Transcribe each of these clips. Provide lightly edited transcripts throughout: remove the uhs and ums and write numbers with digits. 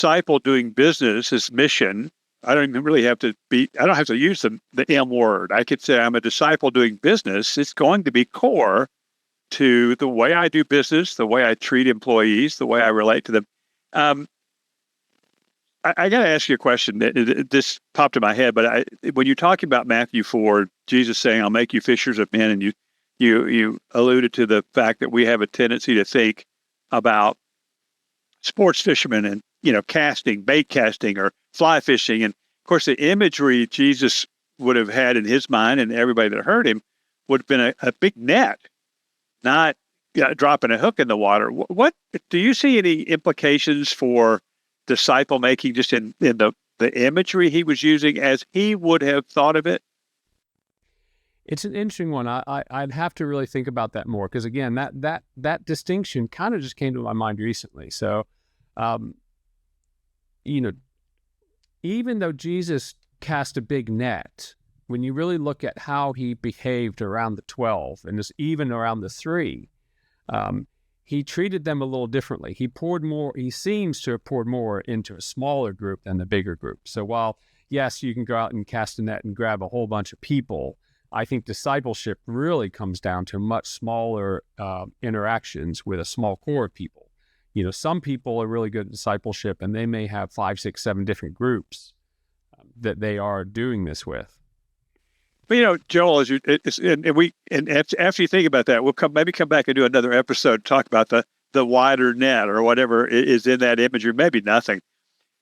disciple doing business, his mission, I don't even really have to be, I don't have to use the M word. I could say I'm a disciple doing business. It's going to be core to the way I do business, the way I treat employees, the way I relate to them. Um, I got to ask you a question. This popped in my head, but when you're talking about Matthew 4, Jesus saying, "I'll make you fishers of men," and you alluded to the fact that we have a tendency to think about sports fishermen and casting, bait casting, or fly fishing, and of course the imagery Jesus would have had in his mind, and everybody that heard him would have been a big net, not dropping a hook in the water. What do you see any implications for disciple making just in the imagery he was using as he would have thought of it? It's an interesting one. I'd have to really think about that more, because again, that distinction kind of just came to my mind recently. So, even though Jesus cast a big net, when you really look at how he behaved around the 12 and just even around the 3, he treated them a little differently. He seems to have poured more into a smaller group than the bigger group. So while, yes, you can go out and cast a net and grab a whole bunch of people, I think discipleship really comes down to much smaller interactions with a small core of people. Some people are really good at discipleship, and they may have 5, 6, 7 different groups that they are doing this with. But Joel, after you think about that, we'll come back and do another episode, talk about the wider net or whatever is in that image, or maybe nothing.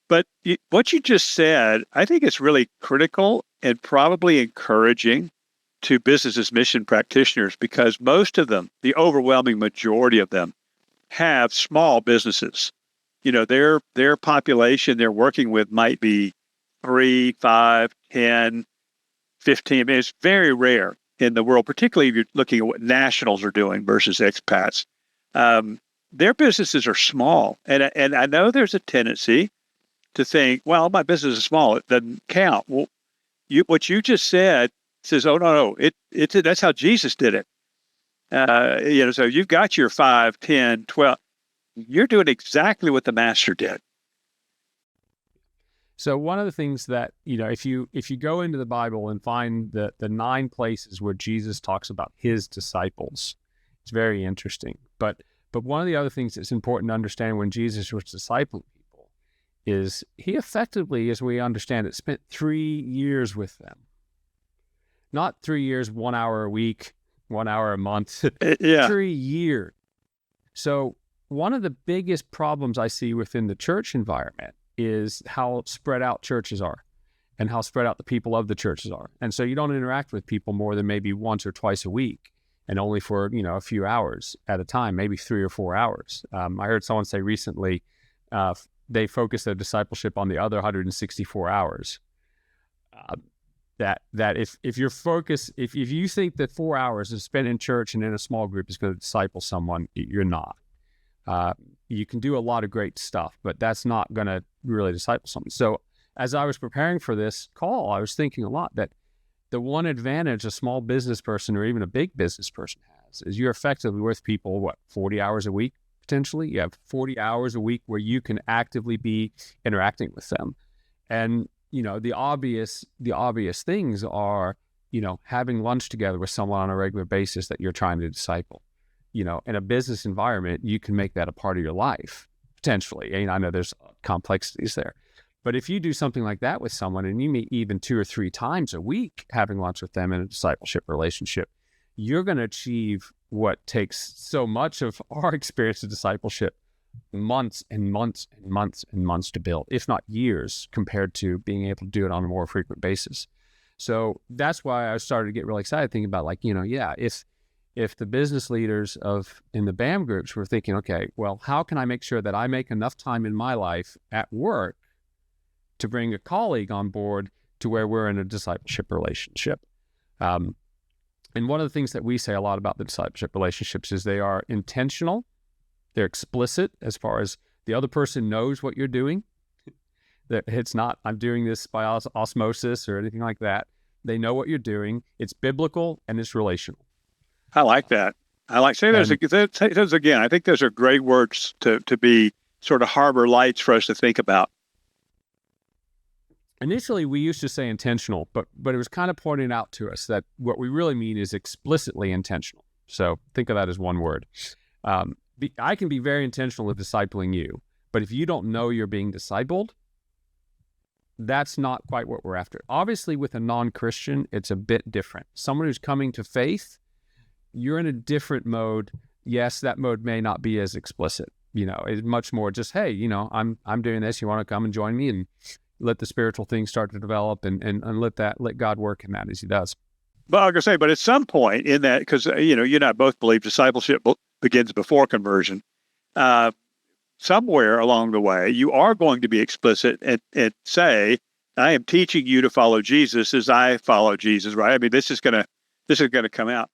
But what you just said, I think it's really critical and probably encouraging to business mission practitioners, because most of them, the overwhelming majority of them, have small businesses. Their population they're working with might be 3, 5, 10, 15. I mean, it's very rare in the world, particularly if you're looking at what nationals are doing versus expats. Their businesses are small. And I know there's a tendency to think, well, my business is small, it doesn't count. Well, what you just said says, oh, no, that's how Jesus did it. So you've got your 5, 10, 12. You're doing exactly what the master did. So one of the things that, if you go into the Bible and find the 9 places where Jesus talks about his disciples, it's very interesting. But one of the other things that's important to understand when Jesus was discipling people is he effectively, as we understand it, spent 3 years with them. Not 3 years, 1 hour a week, 1 hour a month, 3 years. So one of the biggest problems I see within the church environment is how spread out churches are and how spread out the people of the churches are. And so you don't interact with people more than maybe once or twice a week, and only for, a few hours at a time, maybe 3 or 4 hours. I heard someone say recently they focus their discipleship on the other 164 hours. That if your focus, if you think that 4 hours is spent in church and in a small group is going to disciple someone, you're not. You can do a lot of great stuff, but that's not going to really disciple someone. So as I was preparing for this call, I was thinking a lot that the one advantage a small business person or even a big business person has is you're effectively with people, 40 hours a week, potentially? You have 40 hours a week where you can actively be interacting with them. And, the obvious things are, having lunch together with someone on a regular basis that you're trying to disciple. In a business environment, you can make that a part of your life, potentially. And I know there's complexities there. But if you do something like that with someone and you meet even 2 or 3 times a week having lunch with them in a discipleship relationship, you're going to achieve what takes so much of our experience of discipleship months and months and months and months to build, if not years, compared to being able to do it on a more frequent basis. So that's why I started to get really excited thinking about if the business leaders in the BAM groups were thinking, okay, well, how can I make sure that I make enough time in my life at work to bring a colleague on board to where we're in a discipleship relationship? And one of the things that we say a lot about the discipleship relationships is they are intentional, they're explicit as far as the other person knows what you're doing. That it's not, I'm doing this by osmosis or anything like that. They know what you're doing. It's biblical and it's relational. I like that. Say those again. I think those are great words to be sort of harbor lights for us to think about? Initially, we used to say intentional, but it was kind of pointing out to us that what we really mean is explicitly intentional. So think of that as one word. I can be very intentional with discipling you, but if you don't know you're being discipled, that's not quite what we're after. Obviously, with a non-Christian, it's a bit different. Someone who's coming to faith, you're in a different mode. Yes, that mode may not be as explicit. It's much more just, hey, I'm doing this. You want to come and join me, and let the spiritual things start to develop, and let God work in that as He does. But I was going to say, but at some point in that, because you and I both believe discipleship begins before conversion. Somewhere along the way, you are going to be explicit and say, "I am teaching you to follow Jesus as I follow Jesus." Right? I mean, this is going to come out.